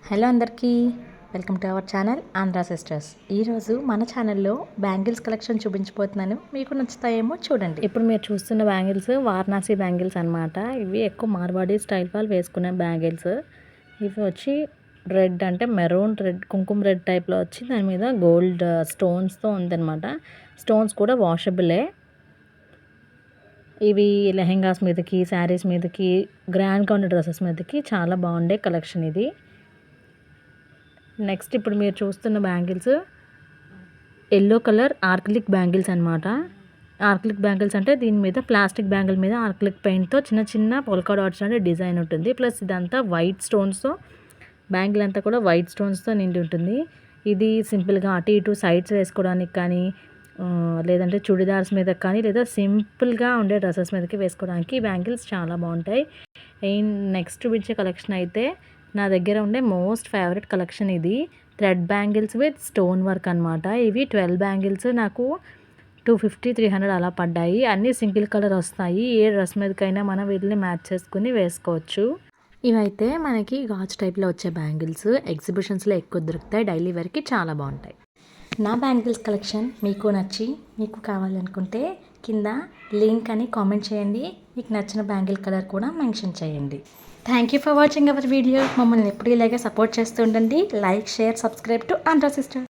Hello అందరికీ welcome to our channel Andhra sisters. ఈరోజు మన ఛానల్లో బ్యాంగిల్స్ కలెక్షన్ చూపించబోతున్నాను. మీకు నచ్చుతాయేమో చూడండి. ఇప్పుడు మీరు చూస్తున్న బ్యాంగిల్స్ వారణాసి బ్యాంగిల్స్ అనమాట. ఇవి ఎక్కువ మార్వాడి స్టైల్ వాళ్ళు వేసుకునే బ్యాంగిల్స్. ఇవి వచ్చి రెడ్ అంటే మెరూన్ రెడ్ కుంకుమ రెడ్ టైప్లో వచ్చి దాని మీద గోల్డ్ స్టోన్స్తో ఉందన్నమాట. స్టోన్స్ కూడా వాషబులే. ఇవి లెహెంగాస్ మీదకి శారీస్ మీదకి గ్రాండ్గా ఉన్న డ్రెస్సెస్ మీదకి చాలా బాగుండే కలెక్షన్ ఇది. నెక్స్ట్ ఇప్పుడు మీరు చూస్తున్న బ్యాంగిల్స్ ఎల్లో కలర్ ఆర్కిలిక్ బ్యాంగిల్స్ అనమాట. ఆర్కిలిక్ బ్యాంగిల్స్ అంటే దీని మీద ప్లాస్టిక్ బ్యాంగిల్ మీద ఆర్కిలిక్ పెయింట్తో చిన్న చిన్న పొల్కా డాట్స్ అంటే డిజైన్ ఉంటుంది. ప్లస్ ఇదంతా వైట్ స్టోన్స్తో బ్యాంగిల్ అంతా కూడా వైట్ స్టోన్స్తో నిండి ఉంటుంది. ఇది సింపుల్గా అటు ఇటు సైడ్స్ వేసుకోవడానికి కానీ లేదంటే చుడిదార్స్ మీద కానీ లేదా సింపుల్గా ఉండే డ్రెస్సెస్ మీదకి వేసుకోవడానికి ఈ బ్యాంగిల్స్ చాలా బాగుంటాయి. నెక్స్ట్ చూపించే కలెక్షన్ అయితే నా దగ్గర ఉండే మోస్ట్ ఫేవరెట్ కలెక్షన్ ఇది. Thread bangles with stone work అనమాట. ఇవి 12 బ్యాంగిల్స్ నాకు 250-300 అలా పడ్డాయి. అన్నీ సింగిల్ కలర్ వస్తాయి. ఏ డ్రెస్ మీదకైనా మనం వీటిని మ్యాచ్ చేసుకుని వేసుకోవచ్చు. ఇవైతే మనకి గాజు టైప్లో వచ్చే బ్యాంగిల్స్ ఎగ్జిబిషన్స్లో ఎక్కువ దొరుకుతాయి. డైలీ వేర్కి చాలా బాగుంటాయి. నా బ్యాంగిల్స్ కలెక్షన్ మీకు నచ్చి మీకు కావాలనుకుంటే కింద లింక్ అని కామెంట్ చేయండి. మీకు నచ్చిన బ్యాంగిల్ కలర్ కూడా మెన్షన్ చేయండి. Thank you for watching our video. మమ్మల్ని ఎప్పుడు ఇలాగే సపోర్ట్ చేస్తూ ఉండండి. Like, share, subscribe to Andhra sister.